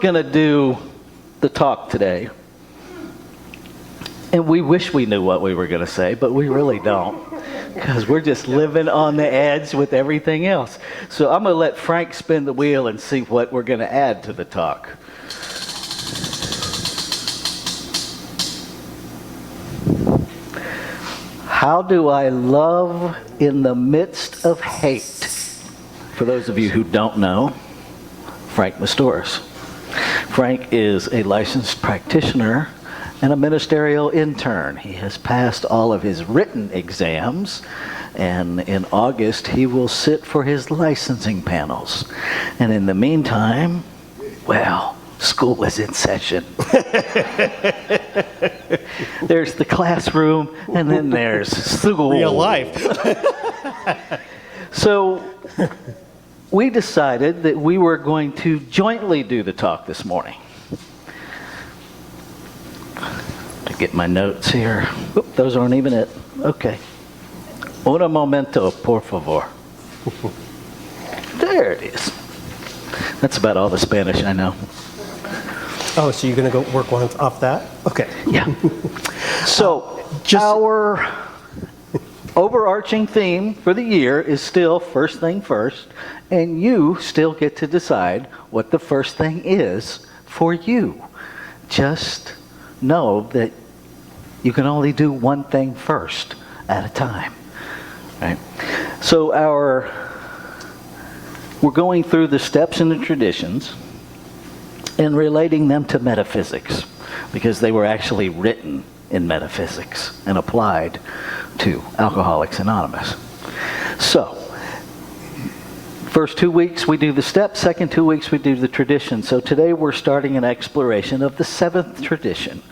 going to do the talk today. And we wish we knew what we were going to say, but we really don't, because we're just living on the edge with everything else. So I'm going to let Frank spin the wheel and see what we're going to add to the talk. How do I love in the midst of hate? For those of you who don't know, Frank Mastoris. Frank is a licensed practitioner and a ministerial intern. He has passed all of his written exams, and in August he will sit for his licensing panels. And in the meantime, well, school is in session. There's the classroom, and then there's school. Real life. So we decided that we were going to jointly do the talk this morning. To get my notes here. Oop, those aren't even it. Okay. Un momento, por favor. There it is. That's about all the Spanish I know. Oh, so you're going to go work one off that? Okay. Yeah. So our overarching theme for the year is still first thing first, and you still get to decide what the first thing is for you. Just know that you can only do one thing first at a time. Right? So we're going through the steps and the traditions and relating them to metaphysics, because they were actually written in metaphysics and applied to Alcoholics Anonymous. So, first 2 weeks we do the steps, second 2 weeks we do the tradition. So today we're starting an exploration of the seventh tradition,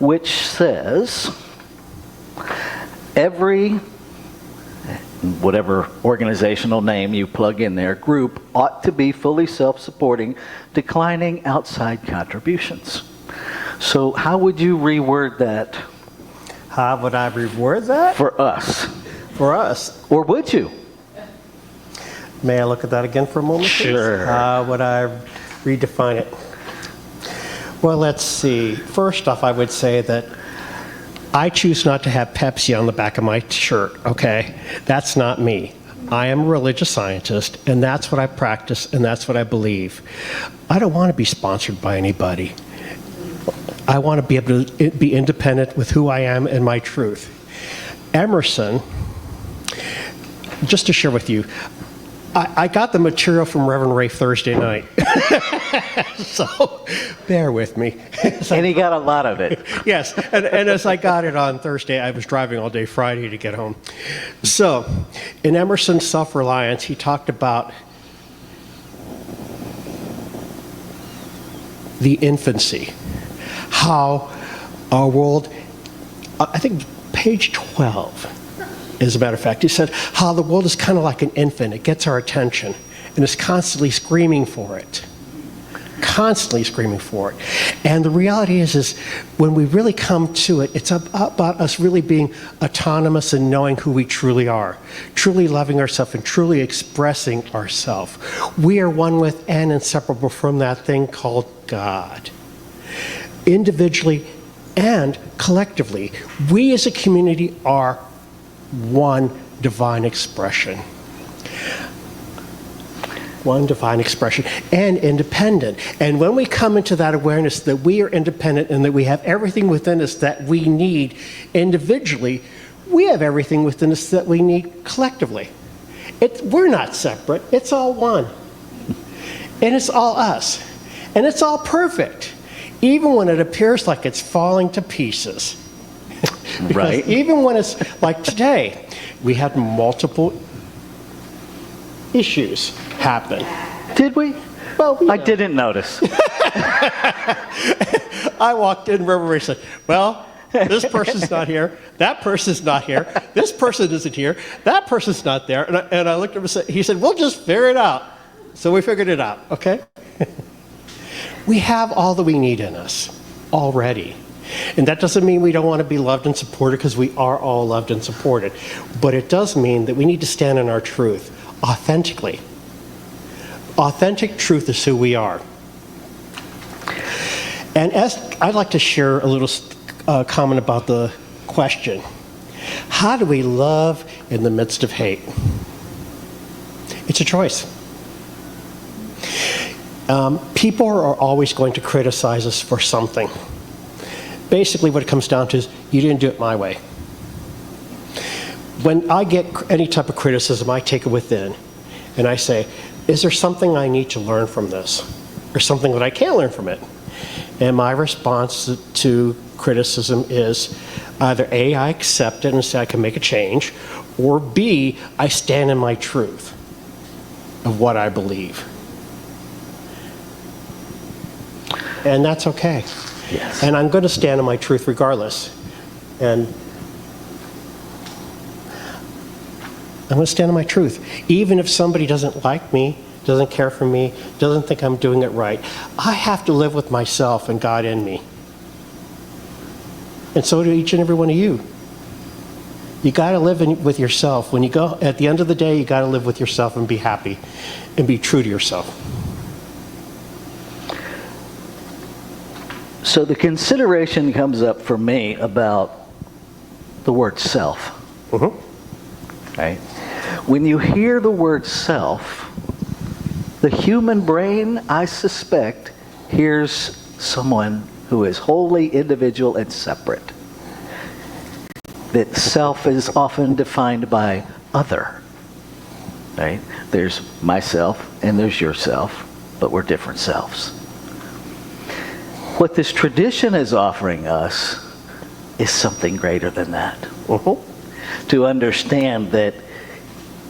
which says every, whatever organizational name you plug in there, group ought to be fully self-supporting, declining outside contributions. So how would you reword that? How would I reword that? For us. For us. Or would you? May I look at that again for a moment, please? Sure. How would I redefine it? Well, let's see. First off, I would say that I choose not to have Pepsi on the back of my shirt, okay? That's not me. I am a religious scientist, and that's what I practice, and that's what I believe. I don't want to be sponsored by anybody. I want to be able to be independent with who I am and my truth. Emerson, just to share with you, I got the material from Reverend Ray Thursday night. So bear with me. And he got a lot of it. Yes, and as I got it on Thursday, I was driving all day Friday to get home. So in Emerson's Self-Reliance, he talked about the infancy, how our world, I think page 12, as a matter of fact, he said how the world is kind of like an infant. It gets our attention and is constantly screaming for it. Constantly screaming for it. And the reality is when we really come to it, it's about us really being autonomous and knowing who we truly are, truly loving ourselves and truly expressing ourselves. We are one with and inseparable from that thing called God. Individually and collectively, we as a community are one divine expression. One divine expression and independent. And when we come into that awareness that we are independent and that we have everything within us that we need individually, we have everything within us that we need collectively. We're not separate, it's all one. And it's all us. And it's all perfect, even when it appears like it's falling to pieces. Right. Even when it's like today, we had multiple issues happen. Did we? Well, I didn't notice. I walked in, Reverend said, well, this person's not here, that person's not here, this person isn't here, that person's not there. And I looked at him and said, he said, we'll just figure it out. So we figured it out, okay? We have all that we need in us already. And that doesn't mean we don't want to be loved and supported, because we are all loved and supported. But it does mean that we need to stand in our truth authentically. Authentic truth is who we are. And as I'd like to share a little comment about the question, how do we love in the midst of hate? It's a choice. People are always going to criticize us for something. Basically what it comes down to is, you didn't do it my way. When I get any type of criticism, I take it within, and I say, is there something I need to learn from this? Or something that I can learn from it? And my response to criticism is either A, I accept it and say I can make a change, or B, I stand in my truth of what I believe. And that's okay. Yes. And I'm going to stand in my truth regardless. And I'm going to stand in my truth. Even if somebody doesn't like me, doesn't care for me, doesn't think I'm doing it right, I have to live with myself and God in me. And so do each and every one of you. You got to live with yourself. When you go, at the end of the day, you got to live with yourself and be happy and be true to yourself. So the consideration comes up for me about the word self. Right? When you hear the word self, the human brain, I suspect, hears someone who is wholly individual and separate. That self is often defined by other. Right? There's myself and there's yourself, but we're different selves. What this tradition is offering us is something greater than that. To understand that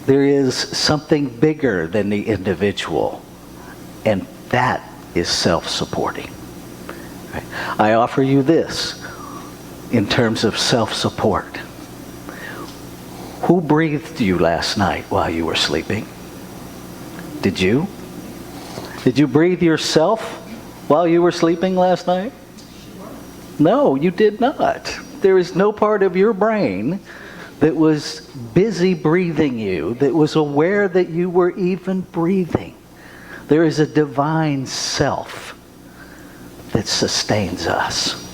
there is something bigger than the individual, and that is self-supporting. Right? I offer you this in terms of self-support. Who breathed you last night while you were sleeping? Did you? Did you breathe yourself while you were sleeping last night? No, you did not. There is no part of your brain that was busy breathing you, that was aware that you were even breathing. There is a divine self that sustains us.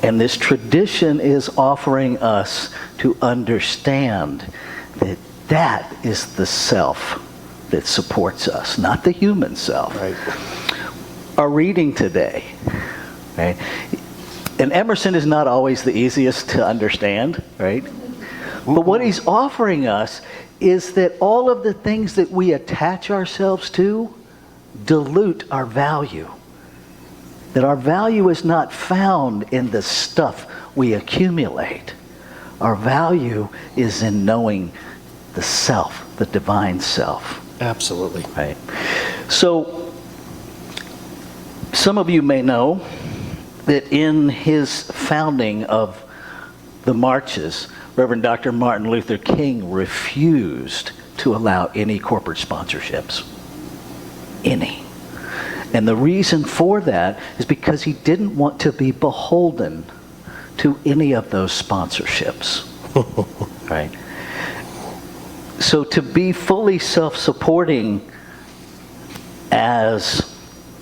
And this tradition is offering us to understand that that is the self that supports us, not the human self. Right. Our reading today, right? And Emerson is not always the easiest to understand, right? But what he's offering us is that all of the things that we attach ourselves to dilute our value. That our value is not found in the stuff we accumulate. Our value is in knowing the self, the divine self. Absolutely. Right? So, some of you may know that in his founding of the marches, Reverend Dr. Martin Luther King refused to allow any corporate sponsorships. Any. And the reason for that is because he didn't want to be beholden to any of those sponsorships. Right? So to be fully self-supporting as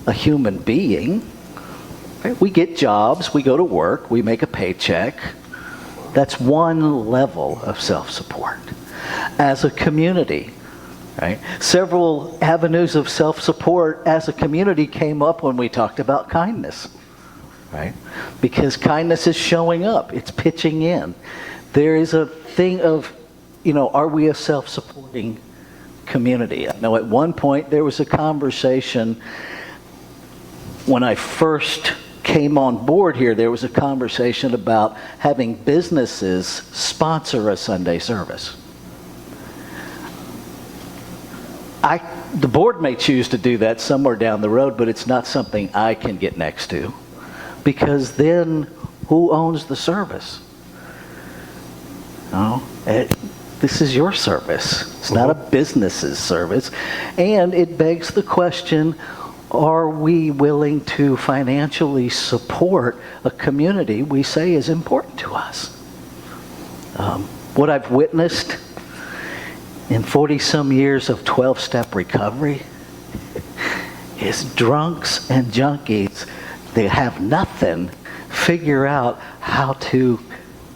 a human being, right? We get jobs, we go to work, we make a paycheck. That's one level of self-support. As a community, right? Several avenues of self-support as a community came up when we talked about kindness, right? Because kindness is showing up, it's pitching in. There is a thing of, are we a self-supporting community? I know at one point there was a conversation when I first came on board here, there was a conversation about having businesses sponsor a Sunday service. The board may choose to do that somewhere down the road, but it's not something I can get next to. Because then, who owns the service? This is your service. It's not a business's service. And it begs the question, are we willing to financially support a community we say is important to us? What I've witnessed in 40-some years of 12-step recovery is drunks and junkies they have nothing, figure out how to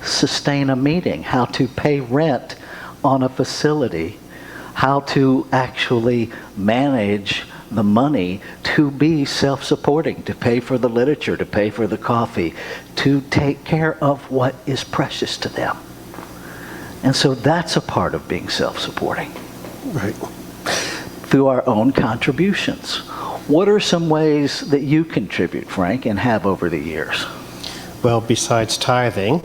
sustain a meeting, how to pay rent on a facility, how to actually manage the money to be self-supporting, to pay for the literature, to pay for the coffee, to take care of what is precious to them. And so that's a part of being self-supporting. Right. Through our own contributions. What are some ways that you contribute, Frank, and have over the years? Well, besides tithing,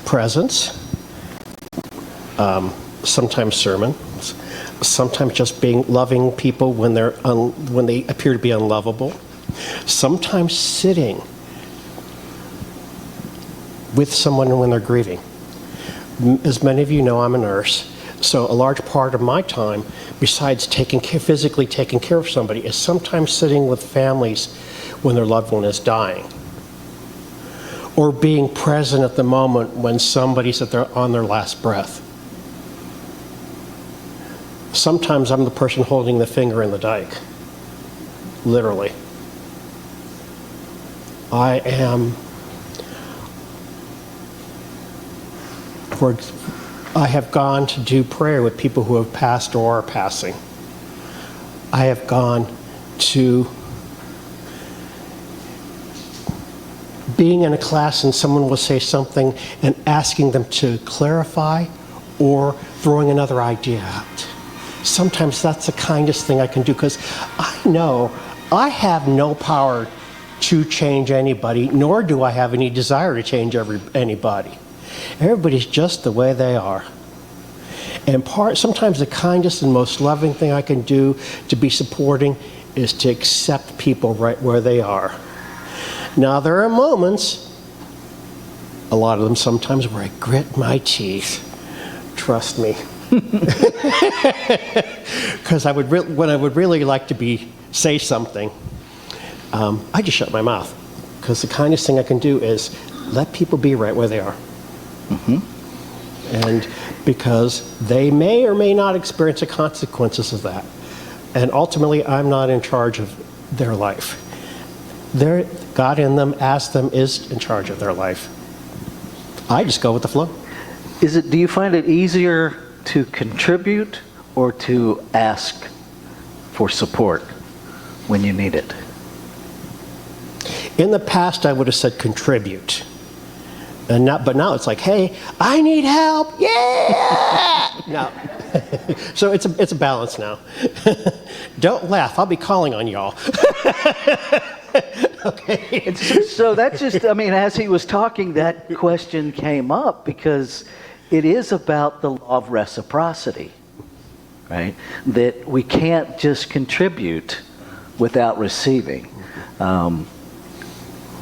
presents, sometimes sermons, sometimes just being loving people when they appear to be unlovable, sometimes sitting with someone when they're grieving. As many of you know, I'm a nurse, so a large part of my time, besides physically taking care of somebody, is sometimes sitting with families when their loved one is dying, or being present at the moment when somebody's on their last breath. Sometimes I'm the person holding the finger in the dike, literally. I have gone to do prayer with people who have passed or are passing. I have gone to being in a class and someone will say something and asking them to clarify or throwing another idea out. Sometimes that's the kindest thing I can do, because I know I have no power to change anybody, nor do I have any desire to change anybody. Everybody's just the way they are. And sometimes the kindest and most loving thing I can do to be supporting is to accept people right where they are. Now, there are moments, a lot of them sometimes, where I grit my teeth. Trust me. Because when I would really like to say something, I just shut my mouth. Because the kindest thing I can do is let people be right where they are. Mm-hmm. And because they may or may not experience the consequences of that. And ultimately, I'm not in charge of their life. God in them, as them, is in charge of their life. I just go with the flow. Do you find it easier to contribute or to ask for support when you need it? In the past, I would have said contribute. But now it's like, hey, I need help, yeah! No. So it's a balance now. Don't laugh, I'll be calling on y'all. Okay. So that's just, as he was talking, that question came up, because it is about the law of reciprocity, right? That we can't just contribute without receiving.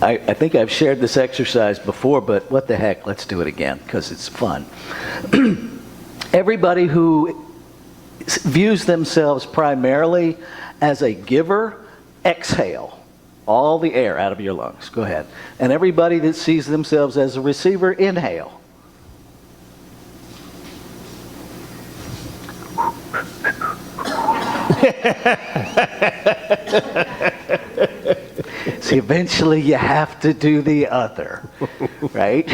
I think I've shared this exercise before, but what the heck, let's do it again, because it's fun. Everybody who views themselves primarily as a giver, exhale all the air out of your lungs. Go ahead. And everybody that sees themselves as a receiver, inhale. See, eventually you have to do the other, right?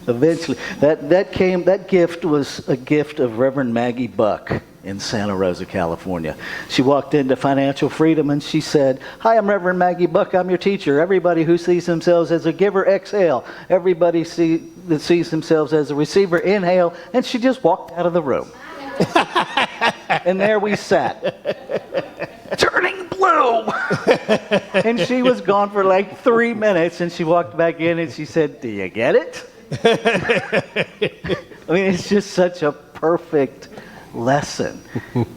Eventually. That gift was a gift of Reverend Maggie Buck in Santa Rosa, California. She walked into Financial Freedom and she said, "Hi, I'm Reverend Maggie Buck. I'm your teacher. Everybody who sees themselves as a giver, exhale. Everybody that sees themselves as a receiver, inhale." And she just walked out of the room. And there we sat, turning blue. And she was gone for like 3 minutes, and she walked back in and she said, "Do you get it?" It's just such a perfect lesson.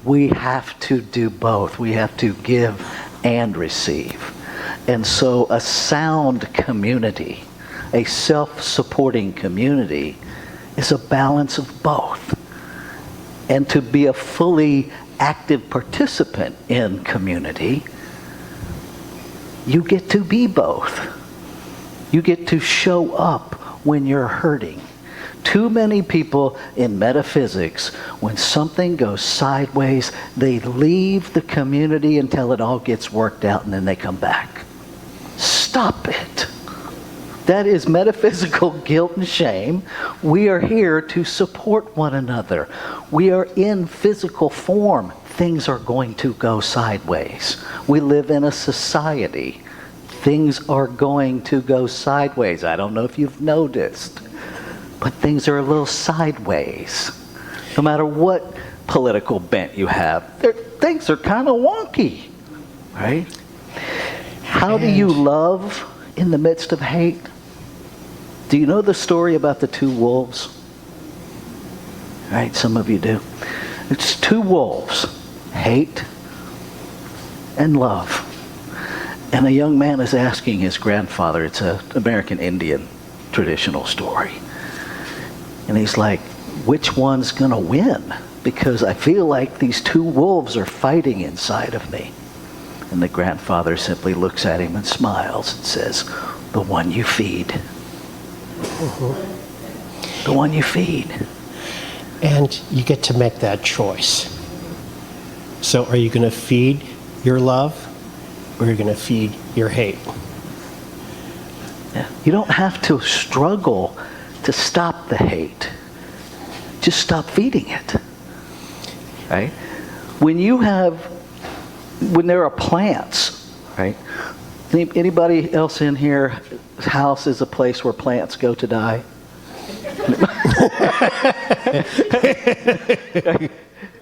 We have to do both. We have to give and receive. And so a sound community, a self-supporting community, is a balance of both. And to be a fully active participant in community, you get to be both. You get to show up when you're hurting. Too many people in metaphysics, when something goes sideways, they leave the community until it all gets worked out and then they come back. stop it. That is metaphysical guilt and shame. We are here to support one another. We are in physical form. Things are going to go sideways. We live in a society. Things are going to go sideways. I don't know if you've noticed, but things are a little sideways. No matter what political bent you have, things are kind of wonky, right? How do you love in the midst of hate? Do you know the story about the two wolves? Right, some of you do. It's two wolves, hate and love. And a young man is asking his grandfather, it's an American Indian traditional story. And he's like, which one's going to win? Because I feel like these two wolves are fighting inside of me. And the grandfather simply looks at him and smiles and says, the one you feed. The one you feed. And you get to make that choice. So are you going to feed your love, or are you going to feed your hate? Yeah. You don't have to struggle to stop the hate. Just stop feeding it. Right? When there are plants, right? Anybody else in here, house is a place where plants go to die?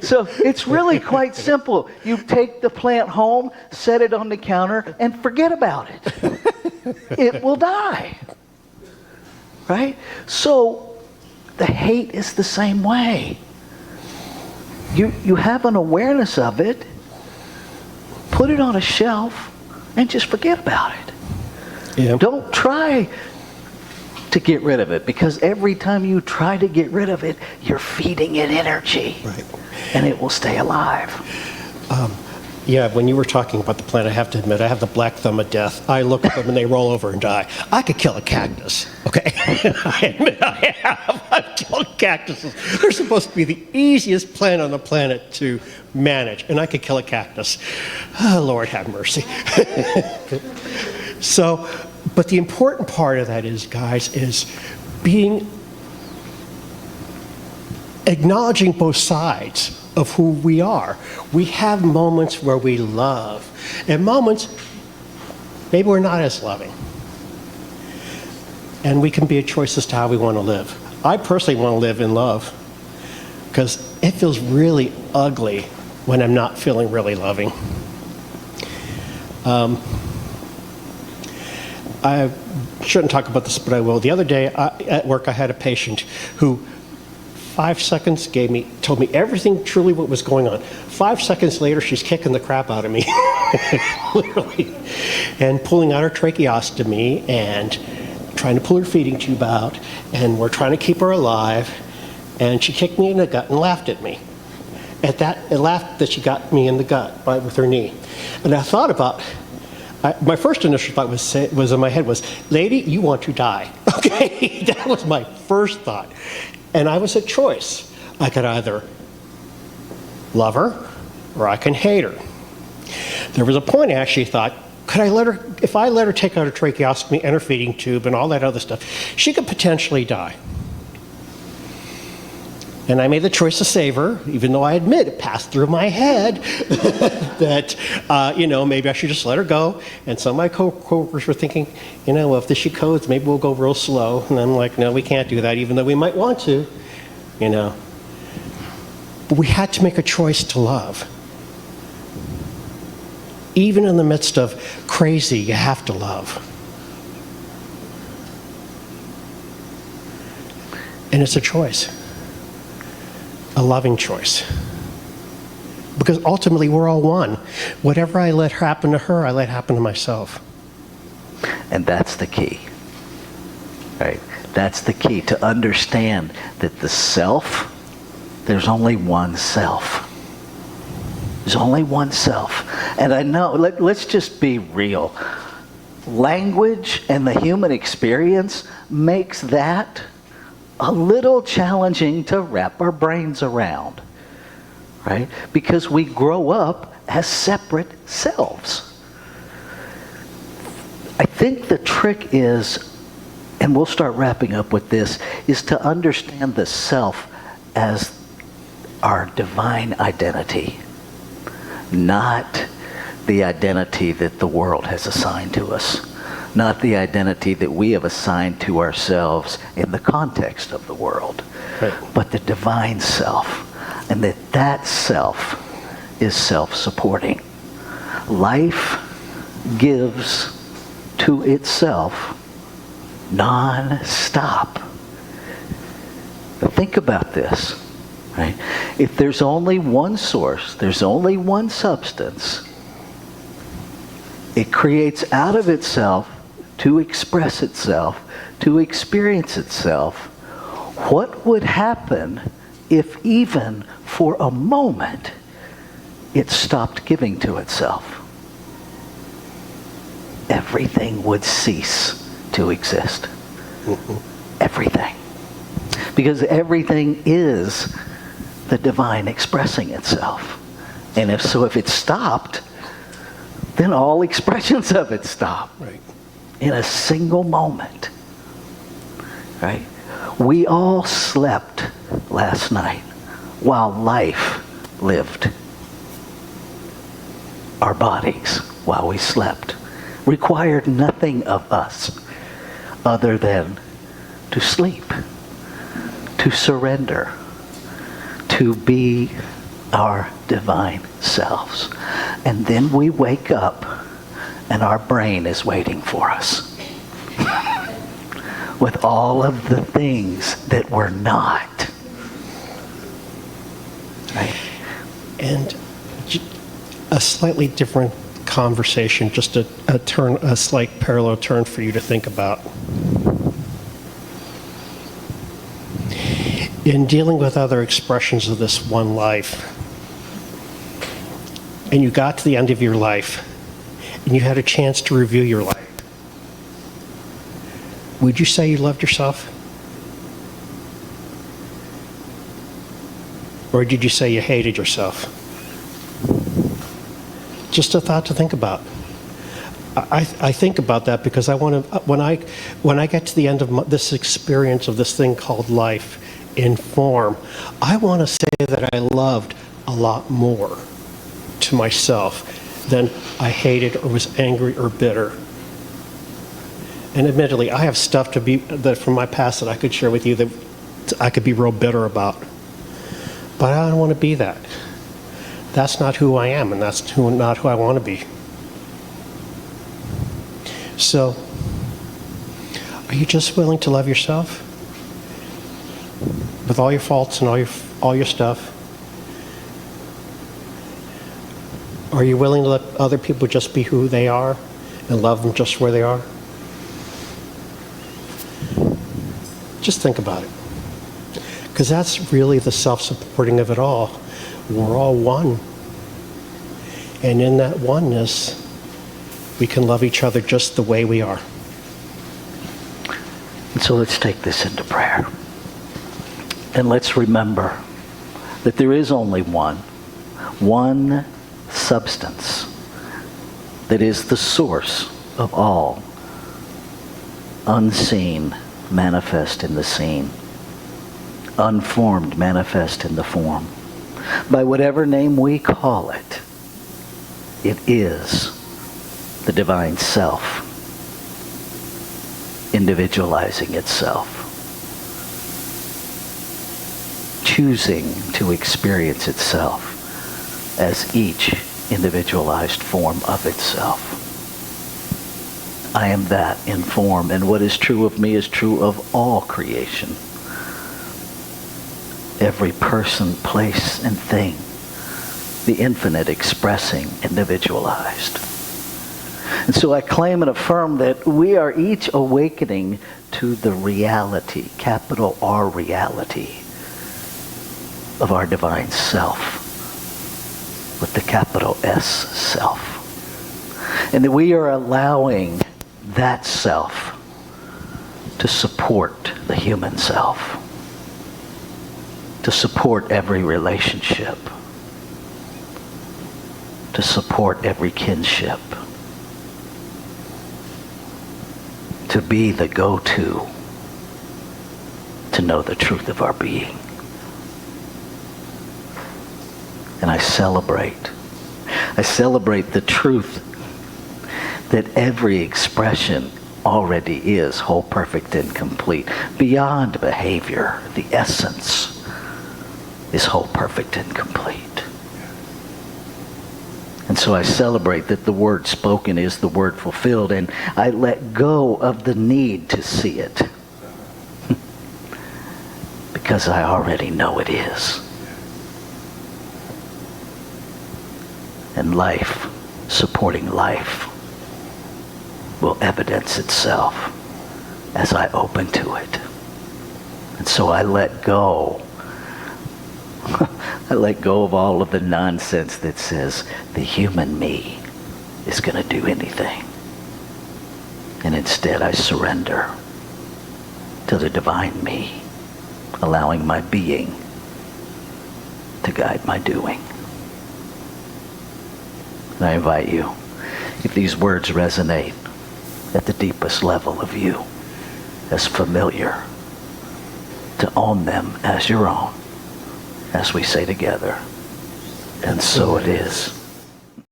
So it's really quite simple. You take the plant home, set it on the counter, and forget about it. It will die. Right? So the hate is the same way. You have an awareness of it, put it on a shelf, and just forget about it. Yeah. Don't try to get rid of it, because every time you try to get rid of it, you're feeding it energy. Right. And it will stay alive. Yeah, when you were talking about the plant, I have to admit, I have the black thumb of death. I look at them and they roll over and die. I could kill a cactus, okay? I admit I have. I've killed cactuses. They're supposed to be the easiest plant on the planet to manage, and I could kill a cactus. Oh, Lord have mercy. So, but the important part of that is, guys, is acknowledging both sides of who we are. We have moments where we love, and moments maybe we're not as loving. And we can be a choice as to how we want to live. I personally want to live in love, because it feels really ugly when I'm not feeling really loving. I shouldn't talk about this, but I will. The other day at work, I had a patient who 5 seconds told me everything truly what was going on. 5 seconds later, she's kicking the crap out of me, literally, and pulling out her tracheostomy and trying to pull her feeding tube out, and we're trying to keep her alive, and she kicked me in the gut and laughed at me. At that, it laughed that she got me in the gut with her knee. And I thought about, my first initial thought was in my head was, lady, you want to die. Okay, that was my first thought. And I was a choice. I could either love her or I can hate her. There was a point I actually thought, if I let her take out her tracheostomy and her feeding tube and all that other stuff, she could potentially die. And I made the choice to save her, even though I admit it passed through my head that, maybe I should just let her go. And some of my coworkers were thinking, well, if she codes, maybe we'll go real slow. And I'm like, no, we can't do that, even though we might want to, But we had to make a choice to love. Even in the midst of crazy, you have to love. And it's a choice. A loving choice. Because ultimately we're all one. Whatever I let happen to her, I let happen to myself. And that's the key. Right? That's the key, to understand that the self, there's only one self. There's only one self. And I know, let's just be real. Language and the human experience makes that a little challenging to wrap our brains around, right? Because we grow up as separate selves. I think the trick is, and we'll start wrapping up with this, is to understand the self as our divine identity, not the identity that the world has assigned to us, not the identity that we have assigned to ourselves in the context of the world, Right. but the divine self, and that self is self-supporting. Life gives to itself non-stop. But think about this, right? If there's only one source, there's only one substance, it creates out of itself to express itself, to experience itself. What would happen if even for a moment it stopped giving to itself? Everything would cease to exist. Everything. Because everything is the divine expressing itself. And if it stopped, then all expressions of it stop. Right. In a single moment. Right? We all slept last night while life lived. Our bodies, while we slept, required nothing of us other than to sleep, to surrender, to be our divine selves. And then we wake up and our brain is waiting for us with all of the things that we're not. Right? And a slightly different conversation, just a slight parallel turn for you to think about. In dealing with other expressions of this one life, and you got to the end of your life, and you had a chance to review your life, would you say you loved yourself? Or did you say you hated yourself? Just a thought to think about. I think about that because I want to, when I get to the end of this experience of this thing called life in form, I want to say that I loved a lot more to myself than I hated or was angry or bitter. And admittedly, I have stuff that from my past that I could share with you that I could be real bitter about. But I don't want to be that. That's not who I am, and that's not who I want to be. So, are you just willing to love yourself? With all your faults and all your stuff? Are you willing to let other people just be who they are and love them just where they are? Just think about it. Because that's really the self-supporting of it all. We're all one. And in that oneness, we can love each other just the way we are. And so let's take this into prayer. And let's remember that there is only one substance that is the source of all, unseen, manifest in the seen, unformed, manifest in the form. By whatever name we call it, it is the divine self, individualizing itself, choosing to experience itself as each individualized form of itself. I am that in form, and what is true of me is true of all creation. Every person, place, and thing, the infinite expressing individualized. And so I claim and affirm that we are each awakening to the reality, capital R reality, of our divine self, with the capital S self. And that we are allowing that self to support the human self, to support every relationship, to support every kinship, to be the go-to to know the truth of our being. And I celebrate the truth that every expression already is whole, perfect, and complete. Beyond behavior, the essence is whole, perfect, and complete. And so I celebrate that the word spoken is the word fulfilled, and I let go of the need to see it because I already know it is. And life supporting life will evidence itself as I open to it. And so I let go. I let go of all of the nonsense that says the human me is going to do anything. And instead I surrender to the divine me, allowing my being to guide my doing. And I invite you, if these words resonate at the deepest level of you, as familiar, to own them as your own, as we say together, and so it is.